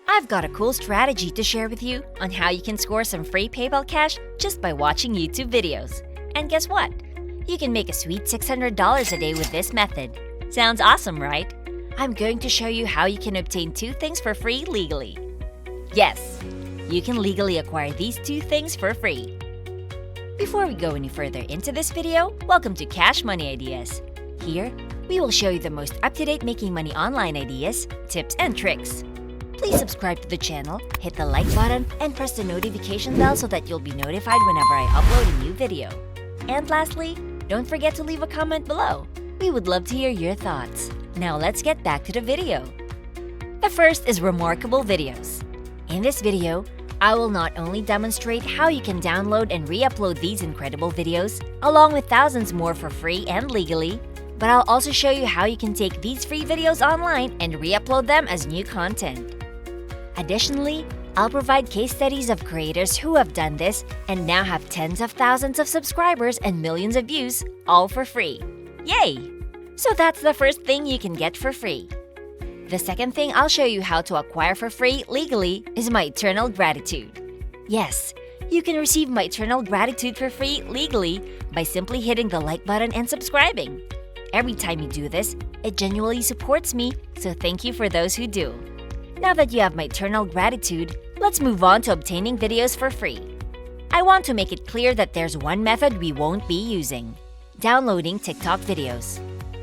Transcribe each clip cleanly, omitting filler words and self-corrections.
I've got a cool strategy to share with you on how you can score some free PayPal cash just by watching YouTube videos. And guess what? You can make a sweet $600 a day with this method. Sounds awesome, right? I'm going to show you how you can obtain two things for free legally. Yes, you can legally acquire these two things for free. Before we go any further into this video, welcome to Cash Money Ideas. Here, we will show you the most up-to-date making money online ideas, tips, and tricks. Please subscribe to the channel, hit the like button, and press the notification bell so that you'll be notified whenever I upload a new video. And lastly, don't forget to leave a comment below. We would love to hear your thoughts. Now let's get back to the video. The first is remarkable videos. In this video, I will not only demonstrate how you can download and re-upload these incredible videos, along with thousands more for free and legally, but I'll also show you how you can take these free videos online and re-upload them as new content. Additionally, I'll provide case studies of creators who have done this and now have tens of thousands of subscribers and millions of views, all for free. Yay! So that's the first thing you can get for free. The second thing I'll show you how to acquire for free legally is my eternal gratitude. Yes, you can receive my eternal gratitude for free legally by simply hitting the like button and subscribing. Every time you do this, it genuinely supports me, so thank you for those who do. Now that you have my eternal gratitude, let's move on to obtaining videos for free. I want to make it clear that there's one method we won't be using: downloading TikTok videos.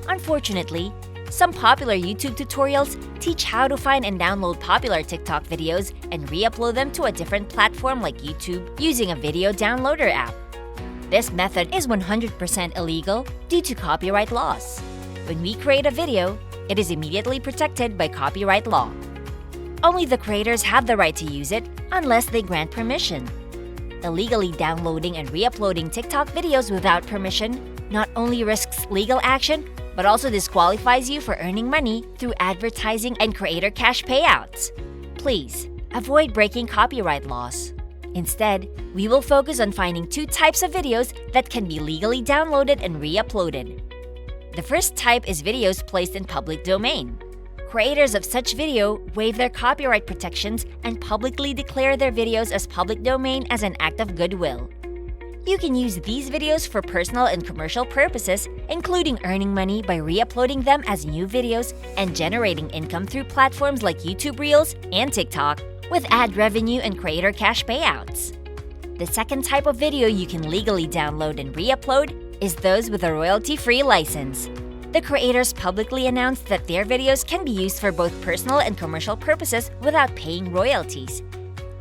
Unfortunately, some popular YouTube tutorials teach how to find and download popular TikTok videos and re-upload them to a different platform like YouTube using a video downloader app. This method is 100% illegal due to copyright laws. When we create a video, it is immediately protected by copyright law. Only the creators have the right to use it unless they grant permission. Illegally downloading and re-uploading TikTok videos without permission not only risks legal action, but also disqualifies you for earning money through advertising and creator cash payouts. Please, avoid breaking copyright laws. Instead, we will focus on finding two types of videos that can be legally downloaded and re-uploaded. The first type is videos placed in public domain. Creators of such video waive their copyright protections and publicly declare their videos as public domain as an act of goodwill. You can use these videos for personal and commercial purposes, including earning money by re-uploading them as new videos and generating income through platforms like YouTube Reels and TikTok with ad revenue and creator cash payouts. The second type of video you can legally download and re-upload is those with a royalty-free license. The creators publicly announced that their videos can be used for both personal and commercial purposes without paying royalties.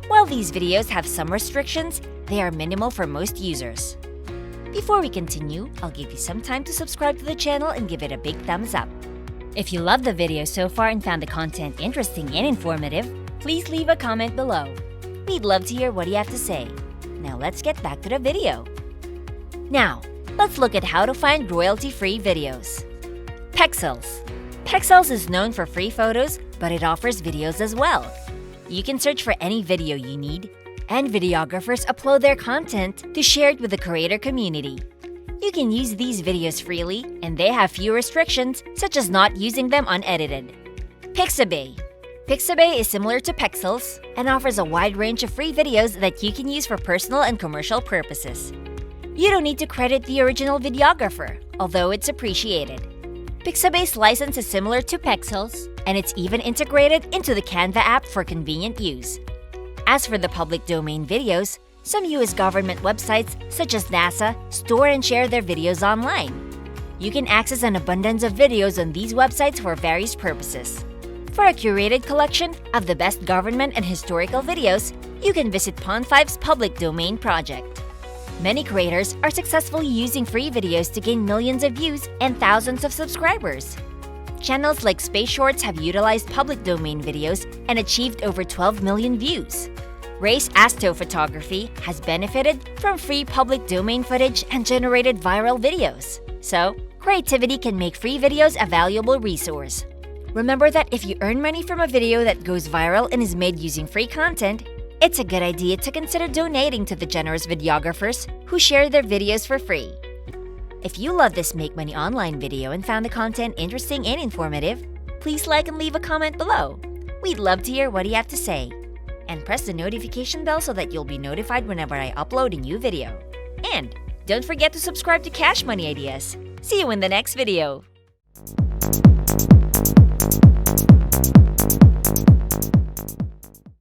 While these videos have some restrictions, they are minimal for most users. Before we continue, I'll give you some time to subscribe to the channel and give it a big thumbs up. If you loved the video so far and found the content interesting and informative, please leave a comment below. We'd love to hear what you have to say. Now let's get back to the video. Now, let's look at how to find royalty-free videos. Pexels. Pexels is known for free photos, but it offers videos as well. You can search for any video you need, and videographers upload their content to share it with the creator community. You can use these videos freely, and they have few restrictions, such as not using them unedited. Pixabay. Pixabay is similar to Pexels and offers a wide range of free videos that you can use for personal and commercial purposes. You don't need to credit the original videographer, although it's appreciated. Pixabay's license is similar to Pexels, and it's even integrated into the Canva app for convenient use. As for the public domain videos, some US government websites such as NASA store and share their videos online. You can access an abundance of videos on these websites for various purposes. For a curated collection of the best government and historical videos, you can visit Pond5's public domain project. Many creators are successfully using free videos to gain millions of views and thousands of subscribers. Channels like Space Shorts have utilized public domain videos and achieved over 12 million views. Race Astrophotography has benefited from free public domain footage and generated viral videos. So, creativity can make free videos a valuable resource. Remember that if you earn money from a video that goes viral and is made using free content, it's a good idea to consider donating to the generous videographers who share their videos for free. If you love this Make Money Online video and found the content interesting and informative, please like and leave a comment below. We'd love to hear what you have to say. And press the notification bell so that you'll be notified whenever I upload a new video. And don't forget to subscribe to Cash Money Ideas. See you in the next video!